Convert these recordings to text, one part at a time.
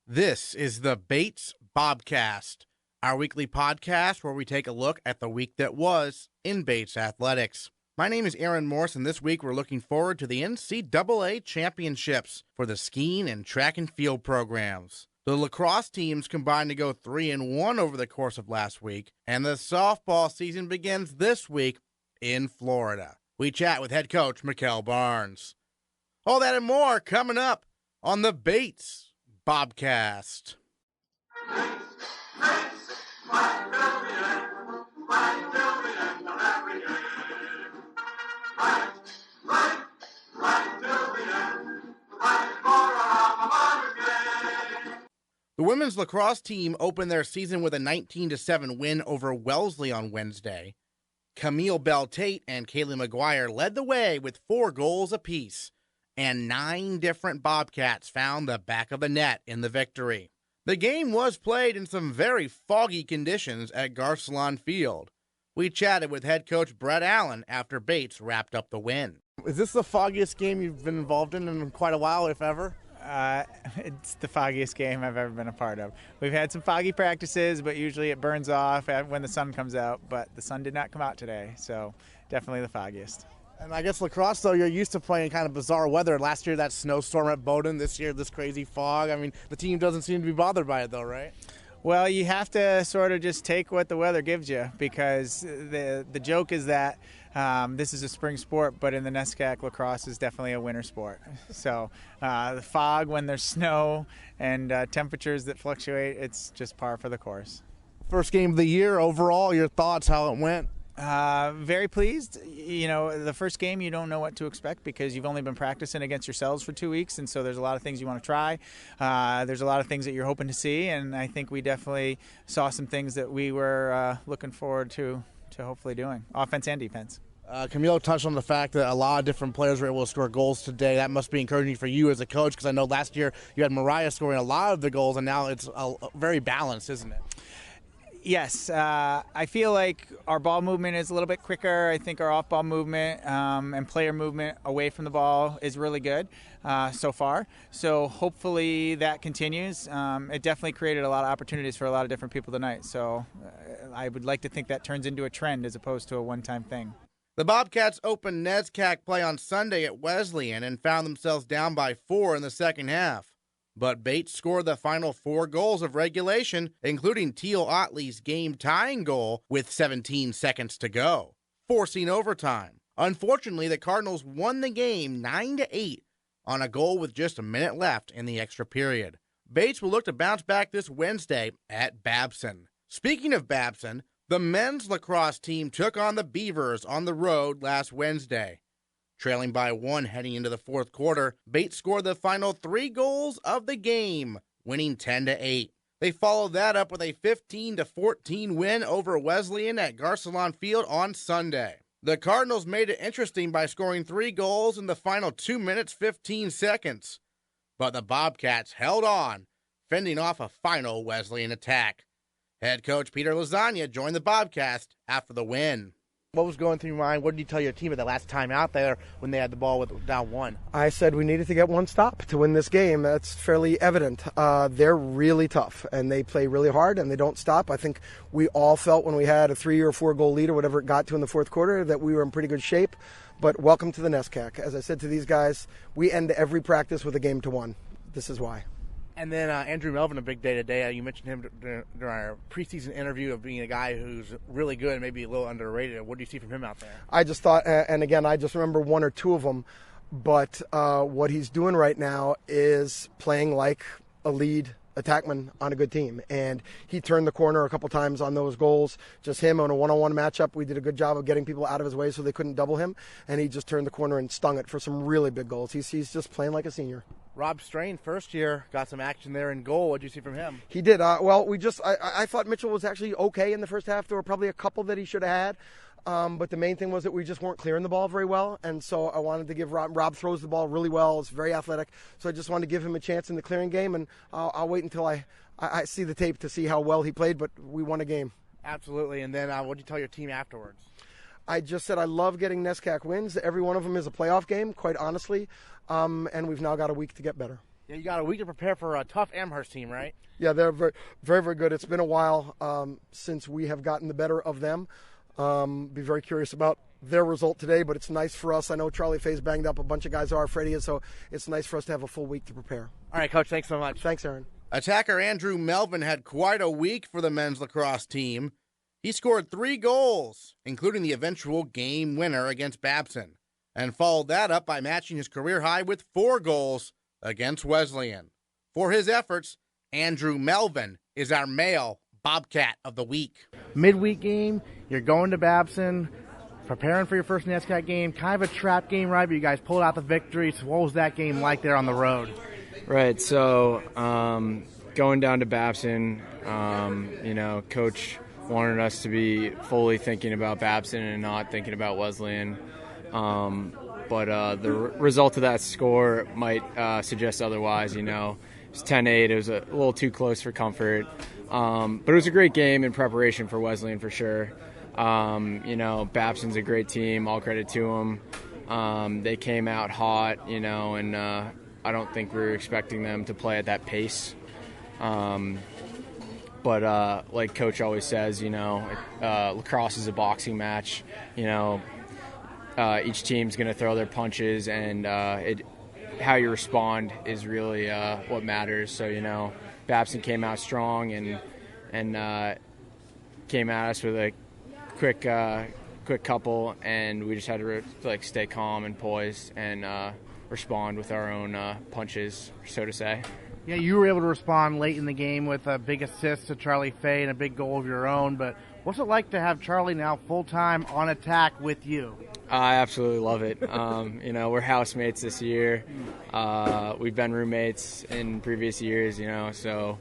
This is the Bates Bobcast, our weekly podcast where we take a look at the week that was in Bates athletics. My name is Aaron Morse, and this week we're looking forward to the NCAA Championships for the skiing and track and field programs. The lacrosse teams combined to go 3-1 over the course of last week, and the softball season begins this week in Florida. We chat with head coach Mikkel Barnes. All that and more coming up on the Bates Bobcast. The women's lacrosse team opened their season with a 19-7 win over Wellesley on Wednesday. Camille Bell-Tate and Kaylee McGuire led the way with 4 goals apiece, and 9 different Bobcats found the back of the net in the victory. The game was played in some very foggy conditions at Garcelon Field. We chatted with head coach Brett Allen after Bates wrapped up the win. Is this the foggiest game you've been involved in quite a while, if ever? It's the foggiest game I've ever been a part of. We've had some foggy practices, but usually it burns off when the sun comes out, but the sun did not come out today, so definitely the foggiest. And I guess lacrosse, though, you're used to playing kind of bizarre weather. Last year, that snowstorm at Bowdoin. This year, this crazy fog. I mean, the team doesn't seem to be bothered by it, though, right? Well, you have to sort of just take what the weather gives you, because the joke is that this is a spring sport, but in the NESCAC, lacrosse is definitely a winter sport. So the fog when there's snow and temperatures that fluctuate, it's just par for the course. First game of the year, overall, your thoughts, how it went? Very pleased. You know, the first game you don't know what to expect because you've only been practicing against yourselves for 2 weeks, and so there's a lot of things you want to try. There's a lot of things that you're hoping to see, and I think we definitely saw some things that we were looking forward to hopefully doing, offense and defense. Camille touched on the fact that a lot of different players were able to score goals today. That must be encouraging for you as a coach, because I know last year you had Mariah scoring a lot of the goals, and now it's very balanced, isn't it? Yes, I feel like our ball movement is a little bit quicker. I think our off-ball movement and player movement away from the ball is really good so far. So hopefully that continues. It definitely created a lot of opportunities for a lot of different people tonight. So I would like to think that turns into a trend as opposed to a one-time thing. The Bobcats opened NESCAC play on Sunday at Wesleyan and found themselves down by 4 in the second half. But Bates scored the final 4 goals of regulation, including Teal Otley's game-tying goal with 17 seconds to go, forcing overtime. Unfortunately, the Cardinals won the game 9-8 on a goal with just a minute left in the extra period. Bates will look to bounce back this Wednesday at Babson. Speaking of Babson, the men's lacrosse team took on the Beavers on the road last Wednesday. Trailing by 1 heading into the fourth quarter, Bates scored the final 3 goals of the game, winning 10-8. They followed that up with a 15-14 win over Wesleyan at Garcelon Field on Sunday. The Cardinals made it interesting by scoring 3 goals in the final 2 minutes 15 seconds. But the Bobcats held on, fending off a final Wesleyan attack. Head coach Peter Lasagna joined the Bobcast after the win. What was going through your mind? What did you tell your team at the last time out there when they had the ball with down 1? I said we needed to get 1 stop to win this game. That's fairly evident. They're really tough, and they play really hard, and they don't stop. I think we all felt when we had a 3 or 4 goal lead or whatever it got to in the fourth quarter that we were in pretty good shape. But welcome to the NESCAC. As I said to these guys, we end every practice with a game to 1. This is why. And then Andrew Melvin, a big day today. You mentioned him during our preseason interview of being a guy who's really good, maybe a little underrated. What do you see from him out there? I just thought, and again, I just remember 1 or 2 of them, but what he's doing right now is playing like a lead attackman on a good team. And he turned the corner a couple times on those goals. Just him on a one-on-one matchup. We did a good job of getting people out of his way so they couldn't double him. And he just turned the corner and stung it for some really big goals. He's just playing like a senior. Rob Strain, first year, got some action there in goal. What did you see from him? He did. I thought Mitchell was actually okay in the first half. There were probably a couple that he should have had. But the main thing was that we just weren't clearing the ball very well. And so I wanted to give Rob throws the ball really well. It's very athletic. So I just wanted to give him a chance in the clearing game. And I'll wait until I see the tape to see how well he played. But we won a game. Absolutely. And then what did you tell your team afterwards? I just said I love getting NESCAC wins. Every one of them is a playoff game, quite honestly. And we've now got a week to get better. Yeah, you got a week to prepare for a tough Amherst team, right? Yeah, they're very, very, very good. It's been a while since we have gotten the better of them. Be very curious about their result today, but it's nice for us. I know Charlie Fay's banged up. A bunch of guys are. Freddie is, so it's nice for us to have a full week to prepare. All right, Coach, thanks so much. Thanks, Aaron. Attacker Andrew Melvin had quite a week for the men's lacrosse team. He scored 3 goals, including the eventual game winner against Babson, and followed that up by matching his career high with 4 goals against Wesleyan. For his efforts, Andrew Melvin is our male Bobcat of the week. Midweek game, you're going to Babson, preparing for your first NCAA game, kind of a trap game, right? But you guys pulled out the victory. So what was that game like there on the road? Right, so going down to Babson, Coach wanted us to be fully thinking about Babson and not thinking about Wesleyan. But the result of that score might suggest otherwise. It was 10-8. It was a little too close for comfort. But it was a great game in preparation for Wesleyan for sure. Babson's a great team. All credit to them. They came out hot, and I don't think we were expecting them to play at that pace. But like Coach always says, lacrosse is a boxing match. Each team's going to throw their punches, and how you respond is really what matters. So, Babson came out strong and came at us with a quick couple, and we just had to stay calm and poised and respond with our own punches, so to say. Yeah, you were able to respond late in the game with a big assist to Charlie Fay and a big goal of your own. But what's it like to have Charlie now full-time on attack with you? I absolutely love it. We're housemates this year. We've been roommates in previous years, so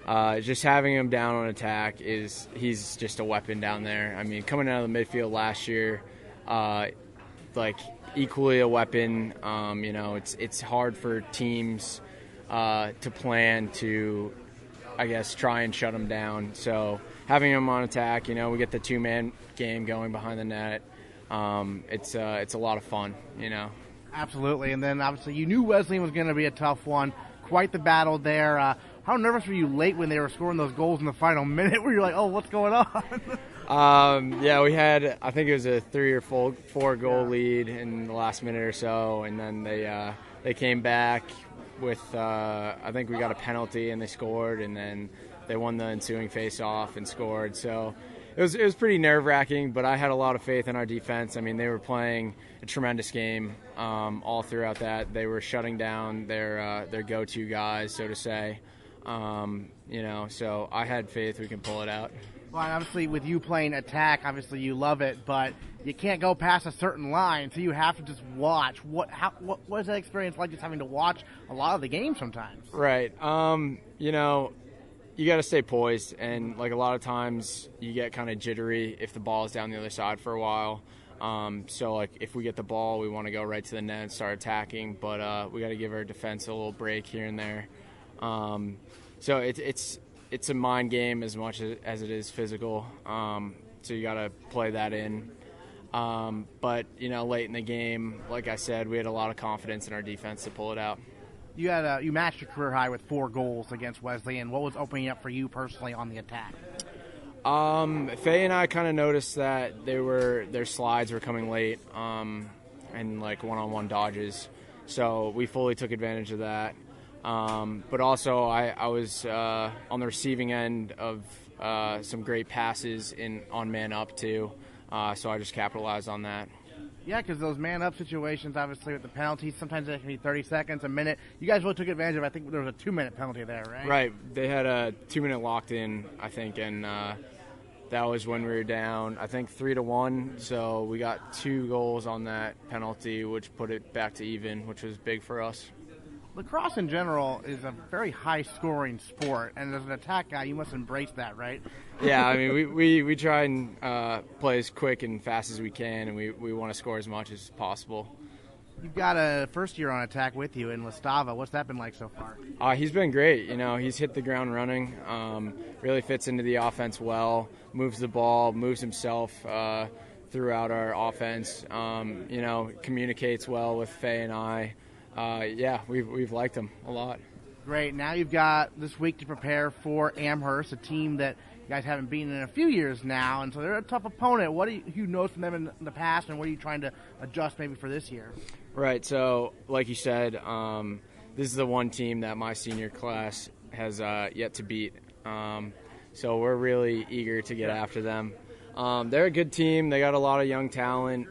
just having him down on attack he's just a weapon down there. I mean, coming out of the midfield last year, equally a weapon. It's hard for teams to plan to, I guess, try and shut him down. So having him on attack, we get the 2-man game going behind the net. It's a lot of fun, Absolutely. And then obviously you knew Wesleyan was going to be a tough one. Quite the battle there. How nervous were you late when they were scoring those goals in the final minute where you're like, oh, what's going on? Yeah, we had, I think it was a 3 or 4 goal lead in the last minute or so. And then they came back with, I think we got a penalty and they scored, and then they won the ensuing face-off and scored. So it was pretty nerve-wracking, but I had a lot of faith in our defense. I mean, they were playing a tremendous game all throughout that. They were shutting down their go-to guys, so to say. So I had faith we can pull it out. Well, obviously with you playing attack, obviously you love it, but you can't go past a certain line, so you have to just watch. What is that experience like, just having to watch a lot of the game sometimes? Right. You got to stay poised, and a lot of times you get kind of jittery if the ball is down the other side for a while. So if we get the ball, we want to go right to the net and start attacking, but we got to give our defense a little break here and there. So it's a mind game as much as it is physical. So you got to play that in. But late in the game, like I said, we had a lot of confidence in our defense to pull it out. You matched your career high with 4 goals against Wesleyan. What was opening up for you personally on the attack? Faye and I kind of noticed that their slides were coming late, and one-on-one dodges. So we fully took advantage of that. But also I was on the receiving end of some great passes on man up too. So I just capitalized on that. Yeah, because those man-up situations, obviously, with the penalties, sometimes they can be 30 seconds, a minute. You guys really took advantage of, I think there was a 2-minute penalty there, right? Right. They had a 2-minute locked in, I think, and that was when we were down, I think, 3-1. So we got 2 goals on that penalty, which put it back to even, which was big for us. Lacrosse in general is a very high-scoring sport, and as an attack guy, you must embrace that, right? Yeah, I mean, we try and play as quick and fast as we can, and we want to score as much as possible. You've got a first year on attack with you in Listava. What's that been like so far? He's been great. He's hit the ground running, really fits into the offense well, moves the ball, moves himself throughout our offense, communicates well with Faye and I. Yeah, we've liked him a lot. Great. Now you've got this week to prepare for Amherst, a team that you guys haven't beaten in a few years now, and so they're a tough opponent. What do you know from them in the past, and what are you trying to adjust maybe for this year? Right. So, like you said, this is the one team that my senior class has yet to beat. So we're really eager to get after them. They're a good team. They got a lot of young talent,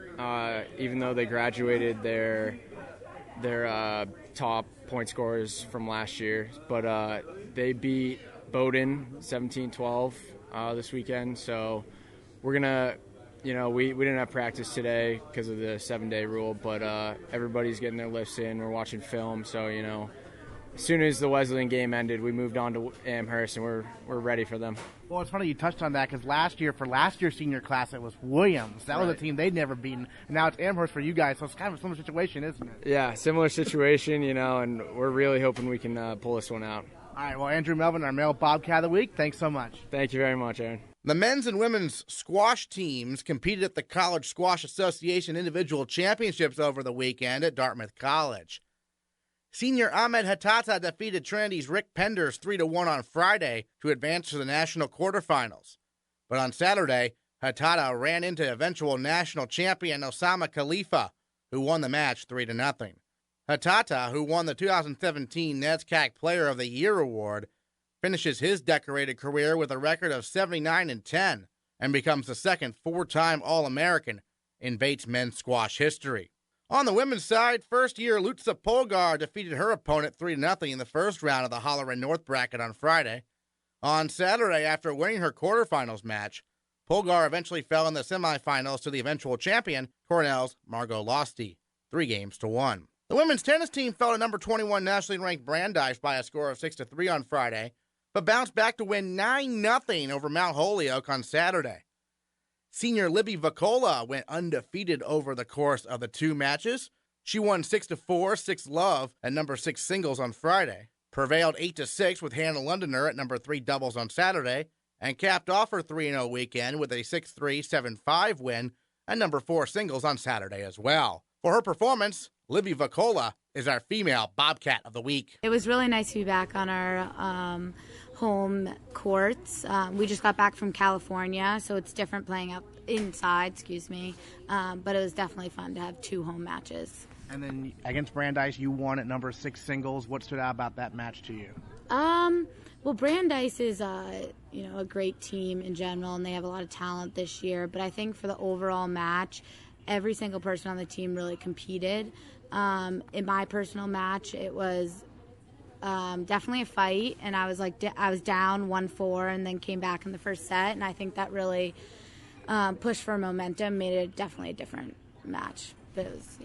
even though they graduated their top point scorers from last year. But they beat Bowdoin 17-12 this weekend. So we're going to, we didn't have practice today because of the 7-day rule, but everybody's getting their lifts in. We're watching film. So, as soon as the Wesleyan game ended, we moved on to Amherst, and we're ready for them. Well, it's funny you touched on that because last year's senior class, it was Williams. That was a team they'd never beaten. And now it's Amherst for you guys, so it's kind of a similar situation, isn't it? Yeah, similar situation, and we're really hoping we can pull this one out. All right, well, Andrew Melvin, our male Bobcat of the week, thanks so much. Thank you very much, Aaron. The men's and women's squash teams competed at the College Squash Association Individual Championships over the weekend at Dartmouth College. Senior Ahmed Hatata defeated Trinity's Rick Penders 3-1 on Friday to advance to the national quarterfinals. But on Saturday, Hatata ran into eventual national champion Osama Khalifa, who won the match 3-0. Hatata, who won the 2017 NCAA Player of the Year award, finishes his decorated career with a record of 79-10 and becomes the second four-time All-American in Bates men's squash history. On the women's side, first-year Lutza Polgar defeated her opponent 3-0 in the first round of the Holleran North bracket on Friday. On Saturday, after winning her quarterfinals match, Polgar eventually fell in the semifinals to the eventual champion, Cornell's Margot Losty, 3-1. The women's tennis team fell to number 21 nationally ranked Brandeis by a score of 6-3 on Friday, but bounced back to win 9-0 over Mount Holyoke on Saturday. Senior Libby Vacola went undefeated over the course of the two matches. She won 6-4, 6-love at number 6 singles on Friday, prevailed 8-6 with Hannah Londoner at number 3 doubles on Saturday, and capped off her 3-0 weekend with a 6-3, 7-5 win at number 4 singles on Saturday as well. For her performance, Libby Vacola is our female Bobcat of the week. It was really nice to be back on our home courts. We just got back from California, so it's different playing up inside, but it was definitely fun to have 2 home matches. And then against Brandeis, you won at number 6 singles. What stood out about that match to you? Well, Brandeis is a great team in general, and they have a lot of talent this year. But I think for the overall match, every single person on the team really competed. In my personal match, it was definitely a fight, and I was down 1-4 and then came back in the first set, and I think that really pushed for momentum, made it definitely a different match. But it was,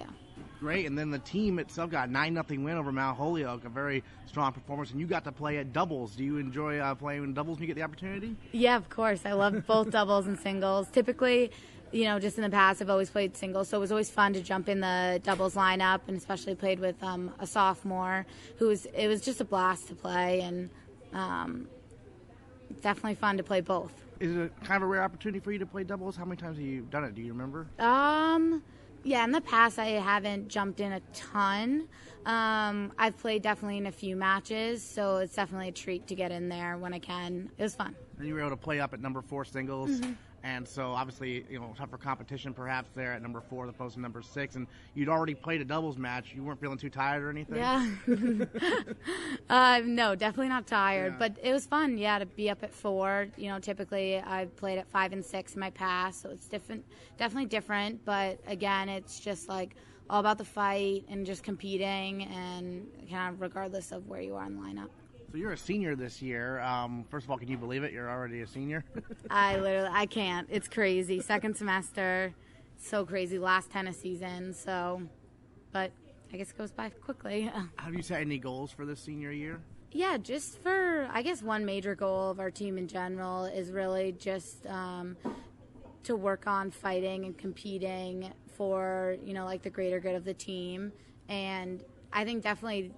Great, and then the team itself got a 9-0 win over Mount Holyoke, a very strong performance, and you got to play at doubles. Do you enjoy playing in doubles when you get the opportunity? Yeah, of course. I love both doubles and singles. Typically, just in the past, I've always played singles, so it was always fun to jump in the doubles lineup, and especially played with a sophomore it was just a blast to play, and definitely fun to play both. Is it kind of a rare opportunity for you to play doubles? How many times have you done it? Do you remember? Yeah, in the past I haven't jumped in a ton. I've played definitely in a few matches, so it's definitely a treat to get in there when I can. It was fun. And you were able to play up at number 4 singles. Mm-hmm. And so, obviously, tougher competition perhaps there at number 4 as opposed to number 6. And you'd already played a doubles match. You weren't feeling too tired or anything? Yeah. No, definitely not tired. Yeah. But it was fun, to be up at 4. Typically I've played at 5 and 6 in my past, so it's definitely different. But, again, it's just, all about the fight and just competing, and kind of regardless of where you are in the lineup. So you're a senior this year. First of all, can you believe it? You're already a senior? I can't. It's crazy. Second semester, so crazy. Last tennis season. But I guess it goes by quickly. Have you set any goals for this senior year? Yeah, just for, I guess one major goal of our team in general is really just to work on fighting and competing for, the greater good of the team. And I think definitely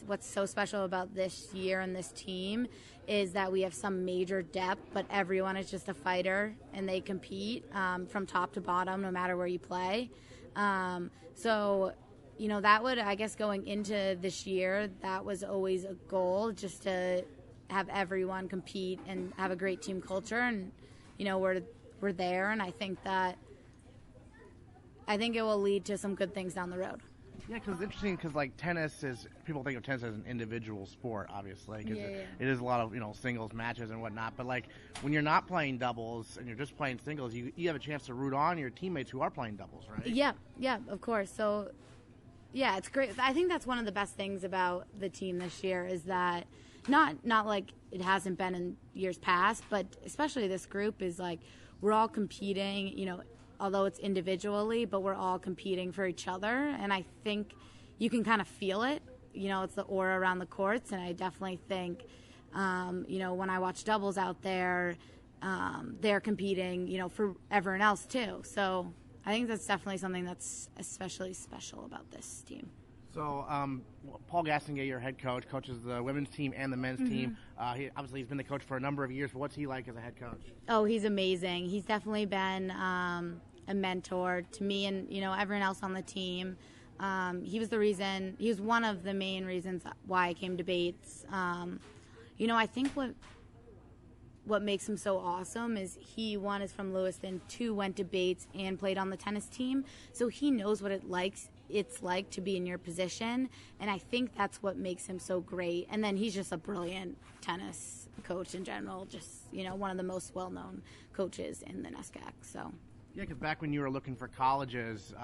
what's so special about this year and this team is that we have some major depth, but everyone is just a fighter and they compete from top to bottom no matter where you play. So that would, I guess, going into this year, that was always a goal, just to have everyone compete and have a great team culture. And, we're there, and I think it will lead to some good things down the road. Yeah, because it's interesting because, tennis is – people think of tennis as an individual sport, obviously, because it is a lot of, singles matches and whatnot. But, when you're not playing doubles and you're just playing singles, you have a chance to root on your teammates who are playing doubles, right? Yeah, of course. So, yeah, it's great. I think that's one of the best things about the team this year is that not like it hasn't been in years past, but especially this group is, we're all competing, although it's individually, but we're all competing for each other. And I think you can kind of feel it. It's the aura around the courts. And I definitely think, when I watch doubles out there, they're competing, for everyone else too. So I think that's definitely something that's especially special about this team. So Paul Gastingay, your head coach, coaches the women's team and the men's team. He's been the coach for a number of years, but what's he like as a head coach? Oh, he's amazing. He's definitely been a mentor to me and, everyone else on the team. He was one of the main reasons why I came to Bates. I think what makes him so awesome is one is from Lewiston, 2 went to Bates and played on the tennis team. So he knows what it's like to be in your position, and I think that's what makes him so great. And then he's just a brilliant tennis coach in general, just one of the most well-known coaches in the NESCAC. So yeah, because back when you were looking for colleges,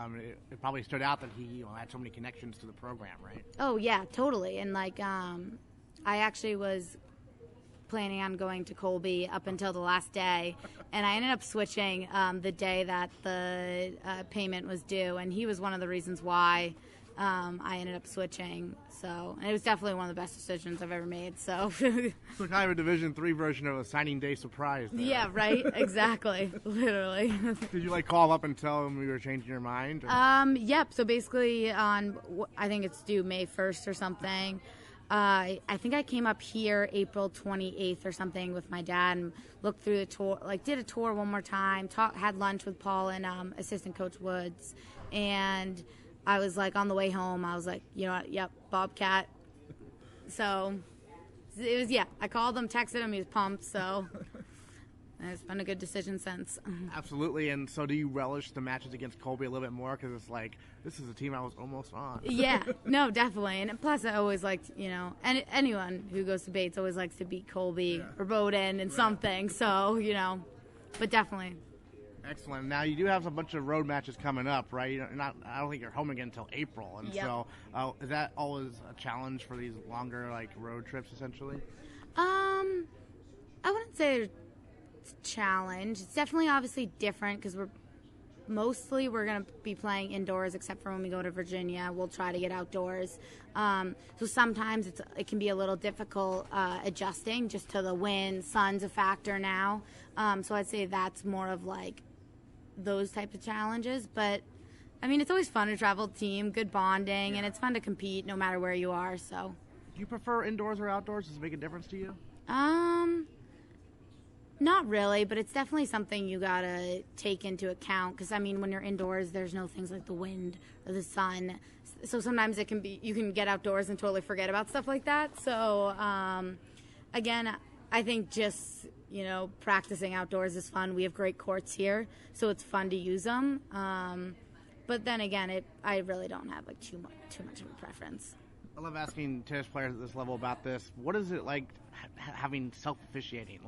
it probably stood out that he had so many connections to the program, right? Oh yeah, totally. And I actually was planning on going to Colby up until the last day, and I ended up switching the day that the payment was due, and he was one of the reasons why I ended up switching. So, and it was definitely one of the best decisions I've ever made. So, so kind of a Division III version of a signing day surprise there. Yeah, right. Exactly. Literally. Did you call up and tell him you were changing your mind? Yep. So basically, I think it's due May 1st or something. I think I came up here April 28th or something with my dad and looked through the tour, did a tour one more time, had lunch with Paul and assistant coach Woods, and I was on the way home, I was yep, Bobcat. So it was, I called him, texted him, he was pumped, so it's been a good decision since. Absolutely. And so do you relish the matches against Colby a little bit more because it's this is a team I was almost on? Yeah, no, definitely. And plus I always liked, and anyone who goes to Bates always likes to beat Colby or Bowdoin and something. So, but definitely. Excellent. Now you do have a bunch of road matches coming up, right? I don't think you're home again until April. And so is that always a challenge for these longer road trips essentially? I wouldn't say challenge. It's definitely obviously different because we're going to be playing indoors except for when we go to Virginia. We'll try to get outdoors. So sometimes it can be a little difficult adjusting just to the wind. Sun's a factor now. So I'd say that's more of those types of challenges. But I mean, it's always fun to travel team, good bonding, and it's fun to compete no matter where you are. So do you prefer indoors or outdoors? Does it make a difference to you? Not really, but it's definitely something you gotta take into account because when you're indoors, there's no things like the wind or the sun. So sometimes you can get outdoors and totally forget about stuff like that. So again, I think just practicing outdoors is fun. We have great courts here, so it's fun to use them. But then again, I really don't have too much of a preference. I love asking tennis players at this level about this. What is it like having self-officiating?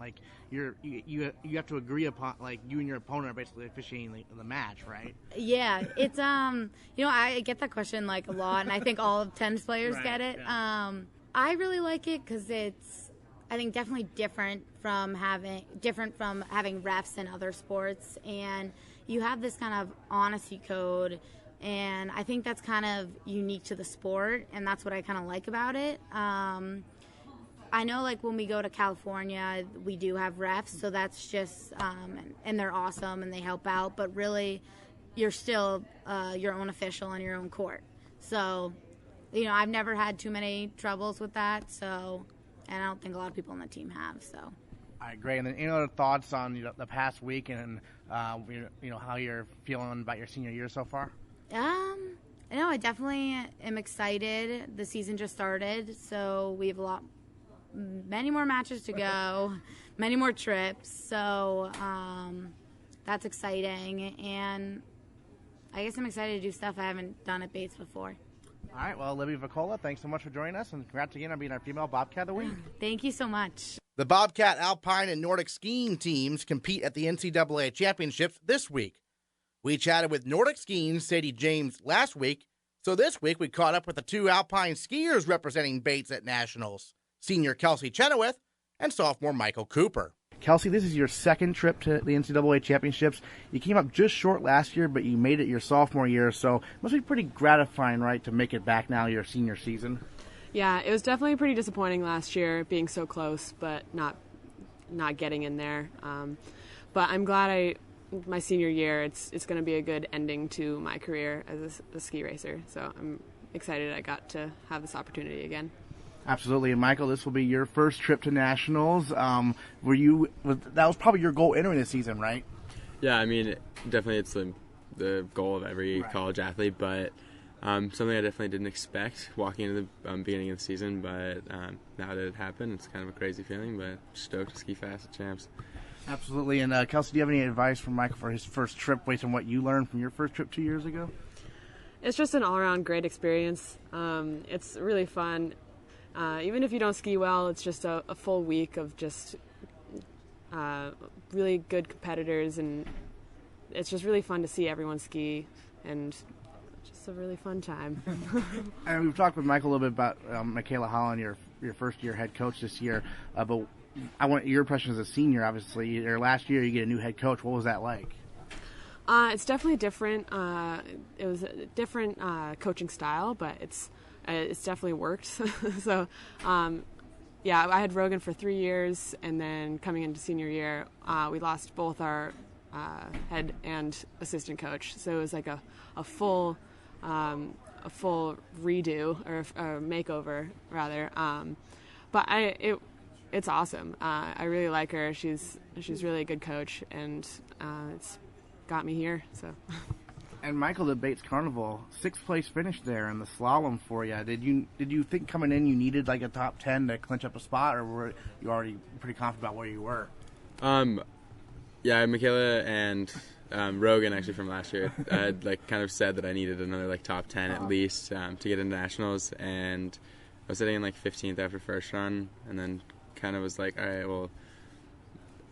You have to agree upon, you and your opponent are basically officiating the match, right? Yeah, it's I get that question a lot, and I think all of tennis players get it. Yeah. I really like it because it's, I think, definitely different from having refs in other sports, and you have this kind of honesty code. And I think that's kind of unique to the sport, and that's what I kind of like about it. I know, when we go to California, we do have refs, so that's just, and they're awesome, and they help out. But really, you're still your own official on your own court. So, I've never had too many troubles with that, so, and I don't think a lot of people on the team have, so. All right, great. And then any other thoughts on the past week and, how you're feeling about your senior year so far? No, I definitely am excited. The season just started, so we have many more matches to go, many more trips. So that's exciting, and I guess I'm excited to do stuff I haven't done at Bates before. All right, well, Libby Vacola, thanks so much for joining us, and congrats again on being our female Bobcat of the Week. Thank you so much. The Bobcat Alpine and Nordic skiing teams compete at the NCAA Championships this week. We chatted with Nordic skiing's Sadie James last week, so this week we caught up with the two Alpine skiers representing Bates at Nationals, senior Kelsey Chenoweth and sophomore Michael Cooper. Kelsey, this is your second trip to the NCAA Championships. You came up just short last year, but you made it your sophomore year, so it must be pretty gratifying, right, to make it back now your senior season? Yeah, it was definitely pretty disappointing last year, being so close, but not getting in there. But I'm glad my senior year, it's going to be a good ending to my career as a ski racer. So I'm excited I got to have this opportunity again. Absolutely. And Michael, this will be your first trip to Nationals. That was probably your goal entering the season, right? Yeah, I mean, definitely it's the goal of every college athlete, but something I definitely didn't expect walking into the beginning of the season, but now that it happened, it's kind of a crazy feeling, but stoked to ski fast at Champs. Absolutely. And Kelsey, do you have any advice for Michael for his first trip based on what you learned from your first trip 2 years ago? It's just an all-around great experience. It's really fun. Even if you don't ski well, it's just a full week of just really good competitors, and it's just really fun to see everyone ski, and just a really fun time. And we've talked with Michael a little bit about Michaela Holland, your first-year head coach this year, but I want your impression as a senior, obviously. Your last year, you get a new head coach. What was that like? It's definitely different. It was a different coaching style, but it's definitely worked. So, yeah, I had Rogan for 3 years, and then coming into senior year, we lost both our head and assistant coach. So it was like a full redo or a makeover rather. But it's awesome. I really like her. She's really a good coach, and it's got me here. So. And Michael, the Bates Carnival, 6th place finish there in the slalom for you. Did you think coming in you needed like a top 10 to clinch up a spot, or were you already pretty confident about where you were? Yeah, Michaela and Rogan actually from last year had kind of said that I needed another top 10 at least to get into nationals, and I was sitting in 15th after first run, and then kind of was like, all right, well,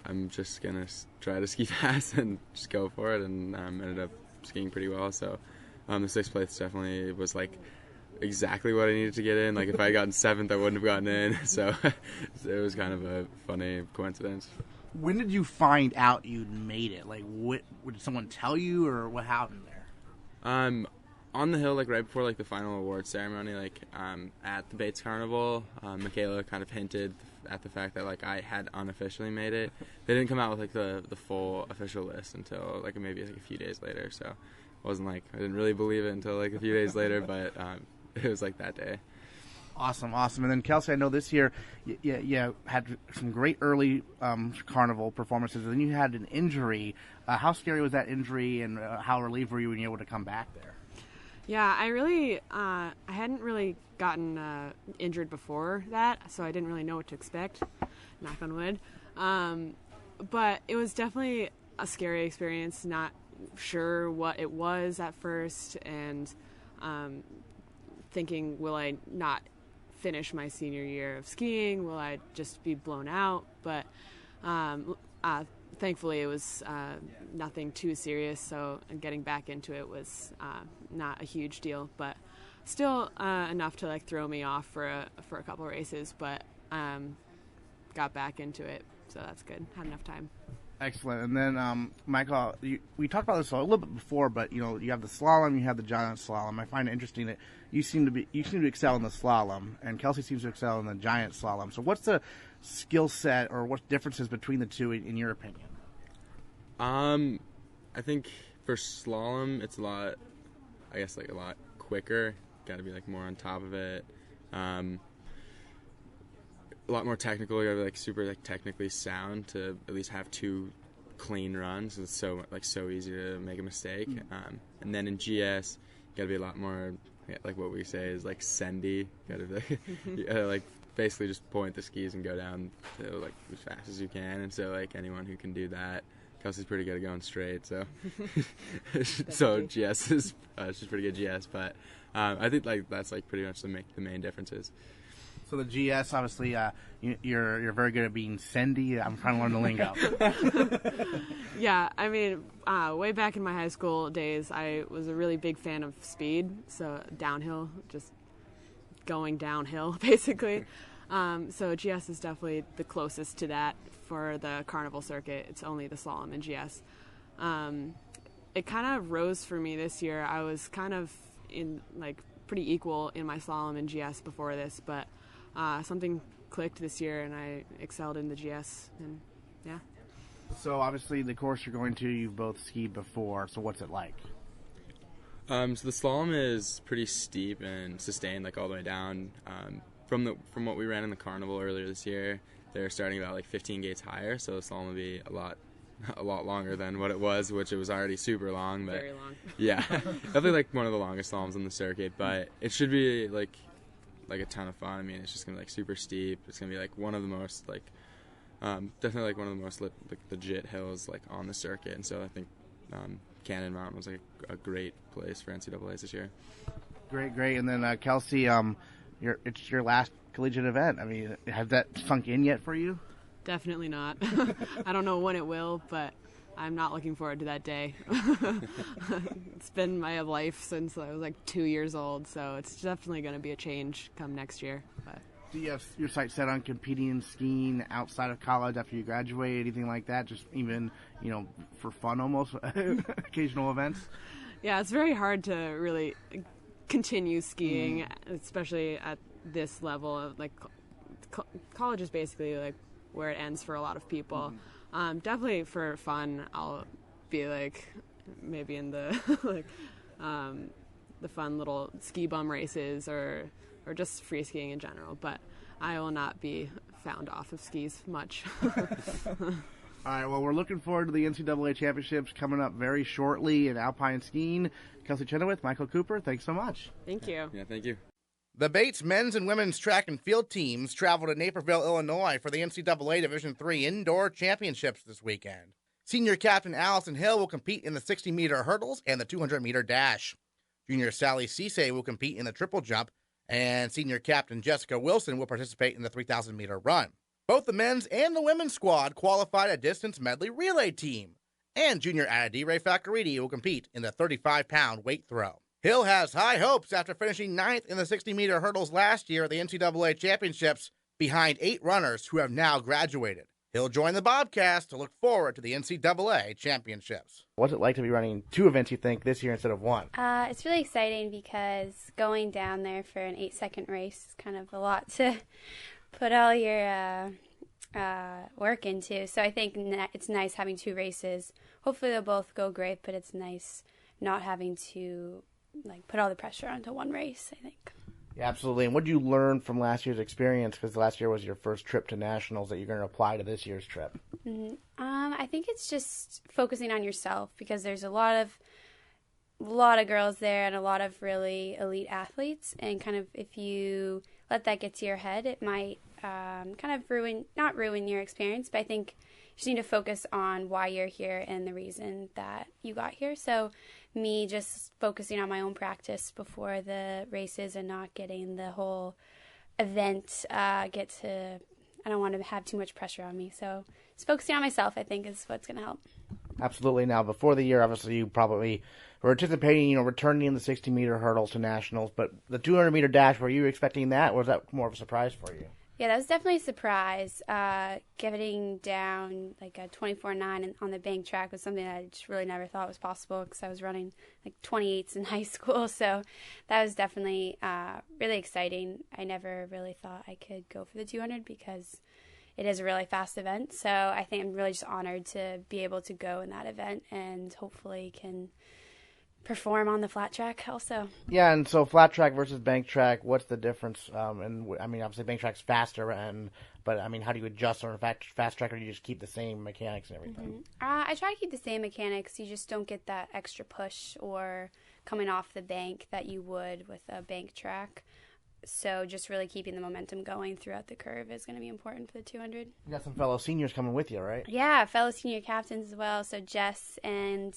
I'm just gonna try to ski fast and just go for it, and ended up skiing pretty well. So the 6th place definitely was exactly what I needed to get in. If I had gotten 7th, I wouldn't have gotten in. So it was kind of a funny coincidence. When did you find out you'd made it? Did someone tell you, or what happened there? On the hill, right before the final award ceremony, at the Bates Carnival, Michaela kind of hinted at the fact that I had unofficially made it. They didn't come out with the full official list until maybe a few days later. So it wasn't I didn't really believe it until a few days later, but it was that day. Awesome. And then Kelsey, I know this year you had some great early carnival performances, and then you had an injury. How scary was that injury, and how relieved were you when you were able to come back there? Yeah, I hadn't really gotten injured before that, so I didn't really know what to expect, knock on wood. But it was definitely a scary experience, not sure what it was at first, and thinking, will I not finish my senior year of skiing? Will I just be blown out? But thankfully it was nothing too serious, so getting back into it was not a huge deal, but still enough to like throw me off for a couple races, but got back into it, so that's good. Had enough time. Excellent. And then, Michael, we talked about this a little bit before, but you have the slalom, you have the giant slalom. I find it interesting that you seem to excel in the slalom, and Kelsey seems to excel in the giant slalom. So, what's the skill set, or what differences between the two, in your opinion? I think for slalom, it's a lot quicker. Got to be more on top of it. A lot more technical. You gotta be super technically sound to at least have two clean runs. It's so easy to make a mistake. And then in GS, got to be a lot more, like what we say is like sendy. Got to be like basically just point the skis and go down to, like as fast as you can. And so like anyone who can do that. Kelsey's pretty good at going straight, so so GS is she's pretty good GS, but I think like that's like pretty much the main differences. So the GS, obviously, you're very good at being sendy. I'm trying to learn the lingo. Yeah, I mean, way back in my high school days, I was a really big fan of speed, so downhill, just going downhill, basically. So GS is definitely the closest to that for the carnival circuit. It's only the slalom and GS. It kind of rose for me this year. I was kind of in like pretty equal in my slalom and GS before this, but something clicked this year and I excelled in the GS, and yeah. So obviously the course you're going to, you've both skied before, so what's it like? So the slalom is pretty steep and sustained like all the way down. From what we ran in the carnival earlier this year, they're starting about like 15 gates higher, so the slalom will be a lot longer than what it was, which it was already super long. But very long. Yeah, definitely like one of the longest slaloms on the circuit. But it should be like a ton of fun. I mean, it's just gonna be like super steep. It's gonna be like one of the most like definitely like one of the most legit hills like on the circuit. And so I think Cannon Mountain was like a great place for NCAAs this year. Great. And then Kelsey, it's your last collegiate event. I mean, has that sunk in yet for you? Definitely not. I don't know when it will, but I'm not looking forward to that day. It's been my life since I was like 2 years old, so it's definitely going to be a change come next year. But do you have your sights set on competing in skiing outside of college after you graduate, anything like that? Just even, for fun almost, occasional events? Yeah, it's very hard to really continue skiing, especially at this level of like college is basically like where it ends for a lot of people. Definitely for fun, I'll be like maybe in the the fun little ski bum races or just free skiing in general, but I will not be found off of skis much. All right, well, we're looking forward to the NCAA Championships coming up very shortly in alpine skiing. Kelsey Chenoweth, Michael Cooper, thanks so much. Thank you. Yeah, thank you. The Bates men's and women's track and field teams traveled to Naperville, Illinois for the NCAA Division III Indoor Championships this weekend. Senior captain Allison Hill will compete in the 60-meter hurdles and the 200-meter dash. Junior Sally Cisse will compete in the triple jump, and senior captain Jessica Wilson will participate in the 3,000-meter run. Both the men's and the women's squad qualified a distance medley relay team, and junior Adidire Fakaridi will compete in the 35-pound weight throw. Hill has high hopes after finishing 9th in the 60-meter hurdles last year at the NCAA Championships behind 8 runners who have now graduated. He'll join the Bobcast to look forward to the NCAA Championships. What's it like to be running 2 events, you think, this year instead of 1? It's really exciting because going down there for an 8-second race is kind of a lot to put all your work into. So I think it's nice having 2 races. Hopefully they'll both go great, but it's nice not having to put all the pressure onto one race, I think. Yeah, absolutely. And what did you learn from last year's experience? Because last year was your first trip to nationals that you're going to apply to this year's trip. Mm-hmm. I think it's just focusing on yourself because there's a lot of girls there and a lot of really elite athletes. And kind of if you let that get to your head, it might kind of not ruin your experience, but I think you just need to focus on why you're here and the reason that you got here. So me just focusing on my own practice before the races and not getting the whole event I don't want to have too much pressure on me. So just focusing on myself, I think, is what's going to help. Absolutely. Now, before the year, obviously, you probably were anticipating, returning in the 60-meter hurdles to nationals, but the 200-meter dash, were you expecting that, or was that more of a surprise for you? Yeah, that was definitely a surprise. Getting down like a 24.9 on the bank track was something that I just really never thought was possible because I was running like 28s in high school. So that was definitely really exciting. I never really thought I could go for the 200 because it is a really fast event. So I think I'm really just honored to be able to go in that event and hopefully can perform on the flat track also. Yeah, and so flat track versus bank track, what's the difference? And I mean, obviously bank track's faster, but I mean, how do you adjust on a fast track, or do you just keep the same mechanics and everything? Mm-hmm. I try to keep the same mechanics. You just don't get that extra push or coming off the bank that you would with a bank track. So just really keeping the momentum going throughout the curve is going to be important for the 200. You got some fellow seniors coming with you, right? Yeah, fellow senior captains as well. So Jess and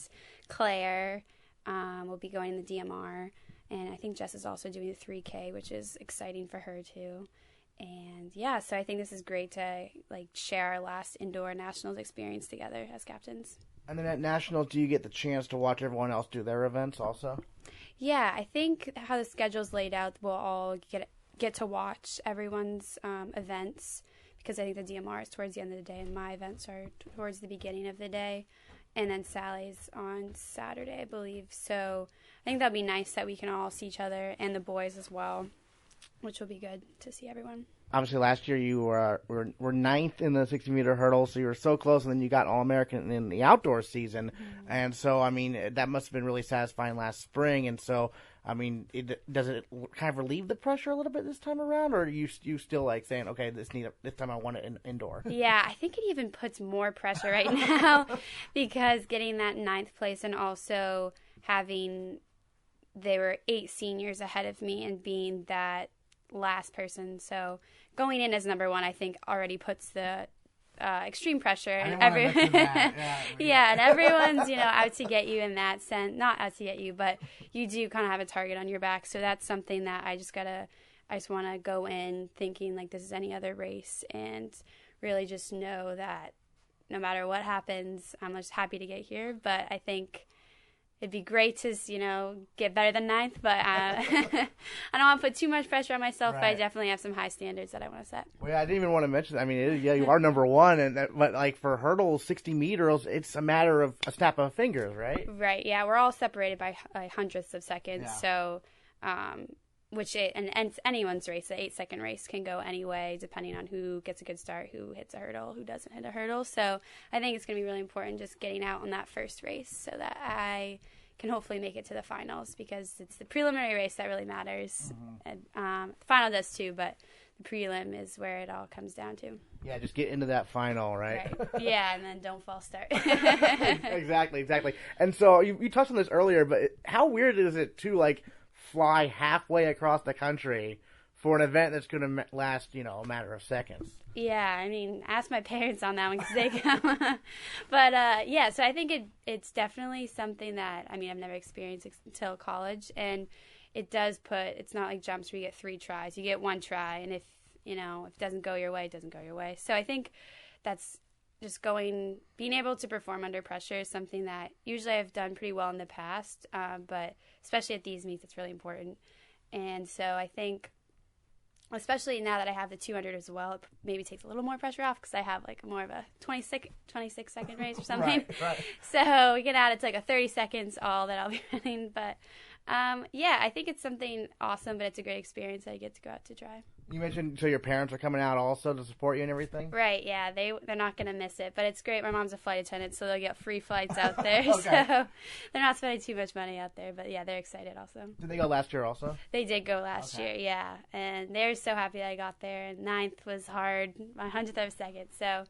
Claire will be going in the DMR. And I think Jess is also doing the 3K, which is exciting for her too. And yeah, so I think this is great to like share our last indoor nationals experience together as captains. And then at nationals, do you get the chance to watch everyone else do their events also? Yeah, I think how the schedule's laid out, we'll all get to watch everyone's events, because I think the DMR is towards the end of the day and my events are towards the beginning of the day. And then Sally's on Saturday, I believe. So I think that'd be nice that we can all see each other and the boys as well, which will be good to see everyone. Obviously, last year you were ninth in the 60-meter hurdle, so you were so close, and then you got All-American in the outdoor season. Mm-hmm. And so, I mean, that must have been really satisfying last spring. And so, I mean, does it kind of relieve the pressure a little bit this time around, or are you still like saying, okay, this time I want it indoor? Yeah, I think it even puts more pressure right now because getting that ninth place and also having there were 8 seniors ahead of me and being that last person. So going in as number 1, I think already puts the extreme pressure. And and everyone's, out to get you in that sense. Not out to get you, but you do kind of have a target on your back. So that's something that I just want to go in thinking like this is any other race and really just know that no matter what happens, I'm just happy to get here. But I think it'd be great to, get better than 9th, but I don't want to put too much pressure on myself, But I definitely have some high standards that I want to set. Well, yeah, I didn't even want to mention, you are number 1, but like for hurdles, 60 meters, it's a matter of a snap of fingers, right? Right, yeah, we're all separated by hundredths of seconds, so, and anyone's race, the 8-second race can go any way depending on who gets a good start, who hits a hurdle, who doesn't hit a hurdle. So I think it's going to be really important just getting out on that first race so that I can hopefully make it to the finals, because it's the preliminary race that really matters. Mm-hmm. And, the final does too, but the prelim is where it all comes down to. Yeah, just get into that final, right? Yeah, and then don't false start. Exactly. And so you touched on this earlier, but how weird is it to like fly halfway across the country for an event that's going to last, a matter of seconds? Yeah, ask my parents on that one because they come. But, yeah, so I think it's definitely something that, I've never experienced until college. And it does it's not like jumps where you get 3 tries. You get 1 try, and if it doesn't go your way, it doesn't go your way. So I think that's just being able to perform under pressure is something that usually I've done pretty well in the past, but especially at these meets, it's really important. And so I think, especially now that I have the 200 as well, it maybe takes a little more pressure off because I have like more of a 26-second race or something. Right. So we get out, it's like a 30 seconds all that I'll be running. But yeah, I think it's something awesome, but it's a great experience that I get to go out to try. You mentioned, so your parents are coming out also to support you and everything? Right, yeah. They're not going to miss it, but it's great. My mom's a flight attendant, so they'll get free flights out there. Okay. So they're not spending too much money out there, but yeah, they're excited also. Did they go last year also? They did go last year, yeah. And they're so happy that I got there, and 9th was hard, my 100th of a second. So,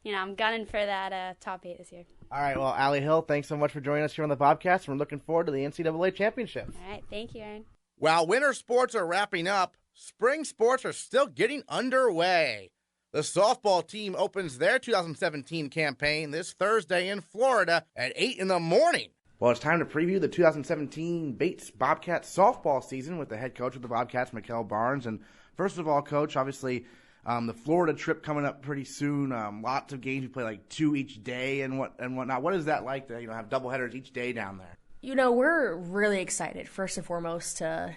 I'm gunning for that top 8 this year. All right, well, Allie Hill, thanks so much for joining us here on the Bobcast. We're looking forward to the NCAA Championships. All right, thank you, Aaron. While winter sports are wrapping up, spring sports are still getting underway. The softball team opens their 2017 campaign this Thursday in Florida at 8 in the morning. Well, it's time to preview the 2017 Bates Bobcats softball season with the head coach of the Bobcats, Mikkel Barnes. And first of all, Coach, obviously the Florida trip coming up pretty soon. Lots of games. You play like 2 each day and whatnot. What is that like to have doubleheaders each day down there? We're really excited, first and foremost, to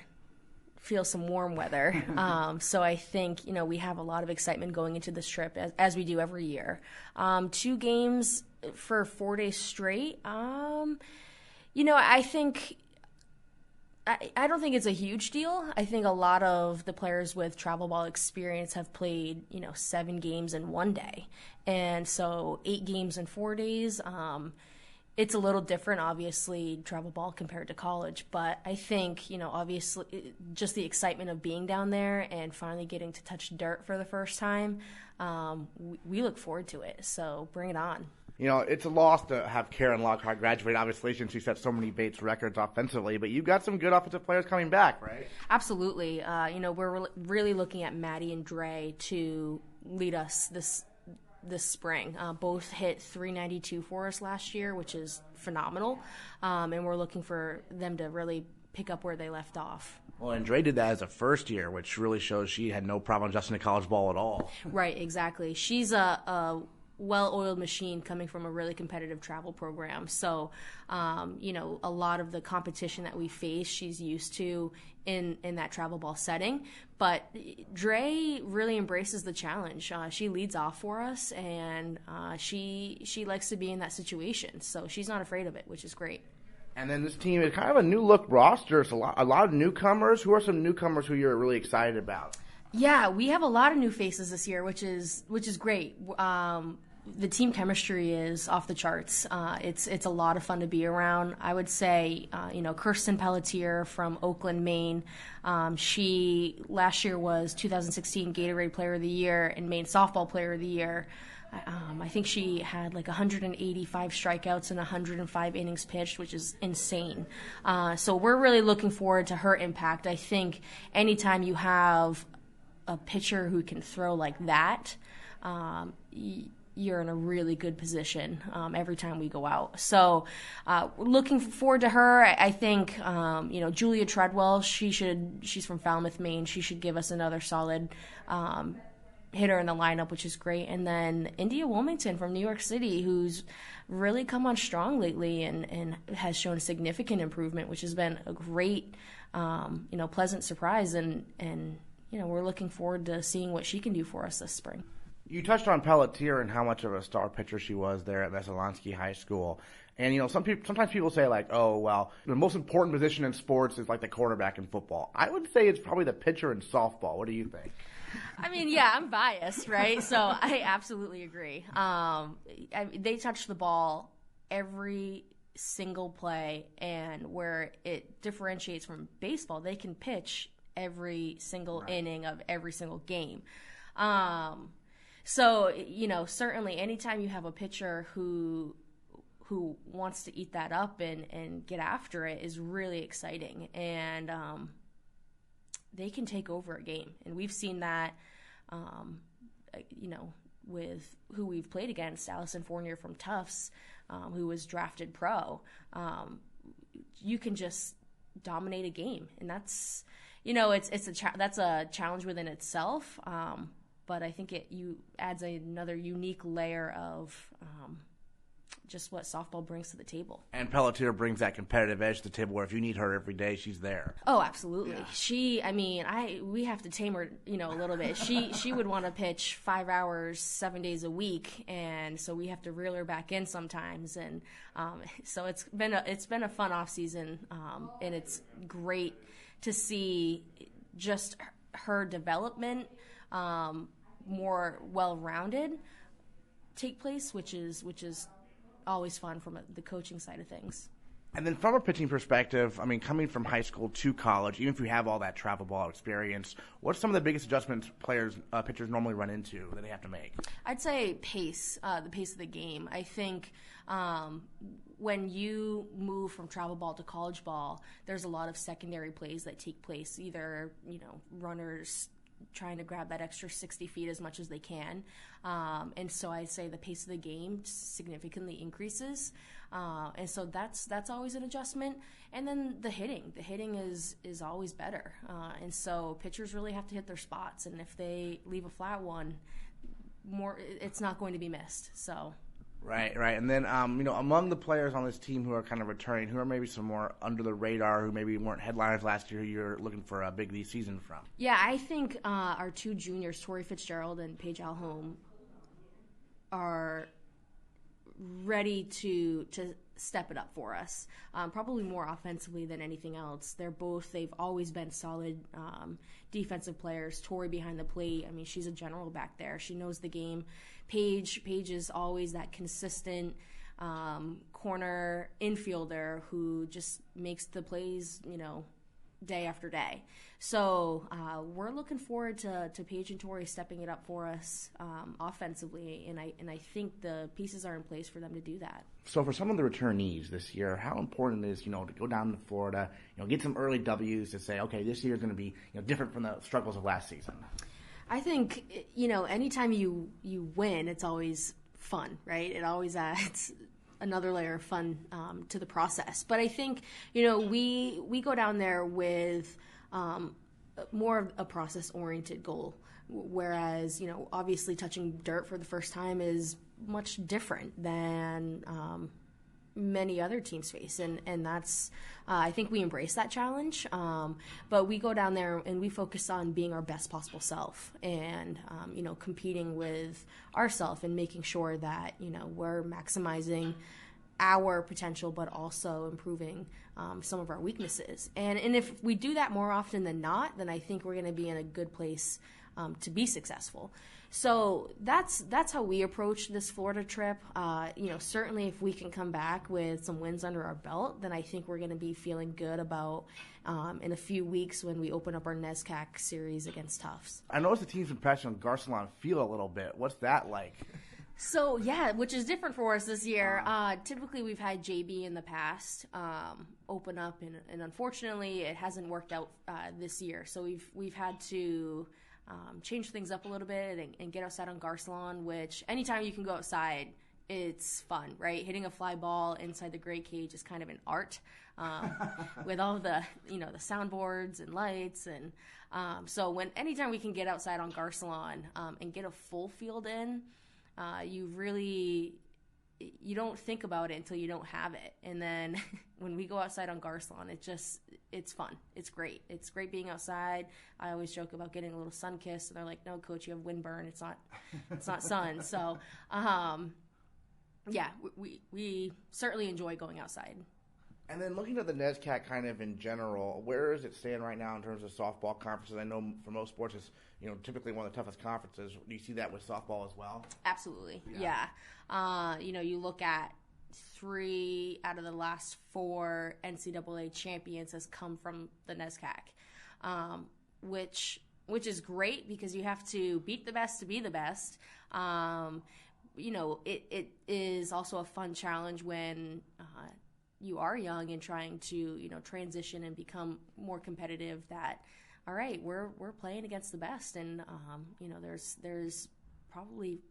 feel some warm weather. So I think, we have a lot of excitement going into this trip, as we do every year. 2 games for 4 days straight. I think I don't think it's a huge deal. I think a lot of the players with travel ball experience have played, 7 games in 1 day. And so 8 games in 4 days, it's a little different, obviously, travel ball compared to college. But I think, obviously, just the excitement of being down there and finally getting to touch dirt for the first time, we look forward to it. So bring it on. it's a loss to have Karen Lockhart graduate, obviously, since she set so many Bates records offensively, but you've got some good offensive players coming back, right? Absolutely. We're really looking at Maddie and Dre to lead us this spring. Both hit 392 for us last year, which is phenomenal, and we're looking for them to really pick up where they left off. Well, and Dre did that as a first year, which really shows she had no problem adjusting to college ball at all. Right, exactly. She's a well-oiled machine coming from a really competitive travel program. So, a lot of the competition that we face, she's used to in that travel ball setting. But Dre really embraces the challenge. She leads off for us, and she likes to be in that situation. So she's not afraid of it, which is great. And then this team is kind of a new look roster. It's a lot of newcomers. Who are some newcomers who you're really excited about? Yeah, we have a lot of new faces this year, which is great. The team chemistry is off the charts. It's a lot of fun to be around. I would say, Kirsten Pelletier from Oakland, Maine. She last year was 2016 Gatorade Player of the Year and Maine Softball Player of the Year. I think she had like 185 strikeouts and 105 innings pitched, which is insane. So we're really looking forward to her impact. I think anytime you have a pitcher who can throw like that, you're in a really good position every time we go out. So looking forward to her. I think, Julia Treadwell, she's from Falmouth, Maine. She should give us another solid hitter in the lineup, which is great. And then India Wilmington from New York City, who's really come on strong lately and has shown significant improvement, which has been a great, pleasant surprise. And we're looking forward to seeing what she can do for us this spring. You touched on Pelletier and how much of a star pitcher she was there at Veselonsky High School. And, sometimes people say, like, oh, well, the most important position in sports is like the quarterback in football. I would say it's probably the pitcher in softball. What do you think? I mean, yeah, I'm biased, right? So I absolutely agree. They touch the ball every single play, and where it differentiates from baseball, they can pitch every single inning of every single game. So, certainly anytime you have a pitcher who wants to eat that up and get after it is really exciting. And they can take over a game. And we've seen that, with who we've played against, Allison Fournier from Tufts, who was drafted pro. You can just dominate a game. And that's, that's a challenge within itself. But I think it adds another unique layer of just what softball brings to the table. And Pelletier brings that competitive edge to the table where if you need her every day, she's there. Oh, absolutely. Yeah. We have to tame her, a little bit. She would want to pitch 5 hours, 7 days a week, and so we have to reel her back in sometimes. And so it's been a fun off season, and it's great to see just her development. More well-rounded take place, which is always fun from the coaching side of things. And then from a pitching perspective, coming from high school to college, even if you have all that travel ball experience, what's some of the biggest adjustments pitchers normally run into that they have to make? I'd say pace, the pace of the game. I think when you move from travel ball to college ball, there's a lot of secondary plays that take place, either, runners trying to grab that extra 60 feet as much as they can. And so I'd say the pace of the game significantly increases. And so that's always an adjustment. And then the hitting is always better. And so pitchers really have to hit their spots. And if they leave a flat one, it's not going to be missed. So. Right. And then, among the players on this team who are kind of returning, who are maybe some more under the radar, who maybe weren't headliners last year, who you're looking for a big league season from? Yeah, I think our two juniors, Tori Fitzgerald and Paige Alholm, are ready to step it up for us, probably more offensively than anything else. They've always been solid defensive players. Tori behind the plate, she's a general back there. She knows the game. Paige is always that consistent corner infielder who just makes the plays, day after day. So we're looking forward to Paige and Tori stepping it up for us offensively, and I think the pieces are in place for them to do that. So for some of the returnees this year, how important is, to go down to Florida, get some early W's to say, okay, this year is going to be different from the struggles of last season? I think, anytime you win, it's always fun, right? It always adds another layer of fun to the process. But I think, we go down there with more of a process-oriented goal, whereas, obviously touching dirt for the first time is much different than many other teams face, and that's I think we embrace that challenge, but we go down there and we focus on being our best possible self, and competing with ourself and making sure that we're maximizing our potential, but also improving some of our weaknesses. And if we do that more often than not, then I think we're going to be in a good place to be successful. So that's how we approach this Florida trip. Certainly if we can come back with some wins under our belt, then I think we're going to be feeling good about in a few weeks when we open up our NESCAC series against Tufts. I noticed the team's been pressing on Garcelon Field a little bit. What's that like? So, yeah, which is different for us this year. Typically, we've had JB in the past open up, and unfortunately, it hasn't worked out this year. So we've had to change things up a little bit and get outside on Garcelon, which anytime you can go outside, it's fun, right? Hitting a fly ball inside the gray cage is kind of an art with all the, the soundboards and lights. And so anytime we can get outside on Garcelon and get a full field in, you don't think about it until you don't have it. And then when we go outside on Garcelon, it's fun. It's great. It's great being outside. I always joke about getting a little sun kiss, and they're like, "No, coach, you have windburn. It's not sun." So, we certainly enjoy going outside. And then looking at the NESCAC kind of in general, where does it stand right now in terms of softball conferences? I know for most sports it's typically one of the toughest conferences. Do you see that with softball as well? Absolutely, yeah. You look at 3 out of the last 4 NCAA champions has come from the NESCAC, which is great because you have to beat the best to be the best. It is also a fun challenge when you are young and trying to, transition and become more competitive. That, all right, we're playing against the best, and there's probably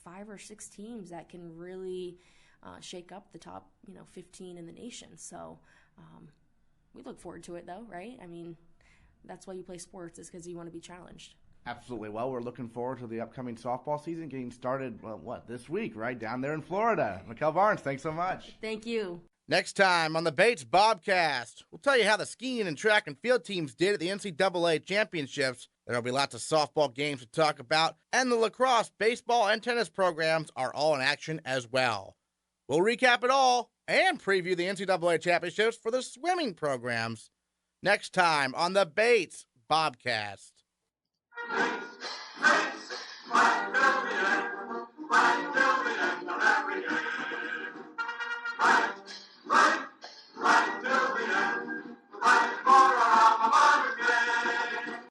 5 or 6 teams that can really shake up the top 15 in the nation. So we look forward to it, though, right? I mean, that's why you play sports, is because you want to be challenged. Absolutely. Well, we're looking forward to the upcoming softball season getting started, this week, right, down there in Florida. Mikkel Barnes, thanks so much. Thank you. Next time on the Bates Bobcast, we'll tell you how the skiing and track and field teams did at the NCAA Championships. There'll be lots of softball games to talk about, and the lacrosse, baseball, and tennis programs are all in action as well. We'll recap it all and preview the NCAA Championships for the swimming programs next time on the Bates Bobcast.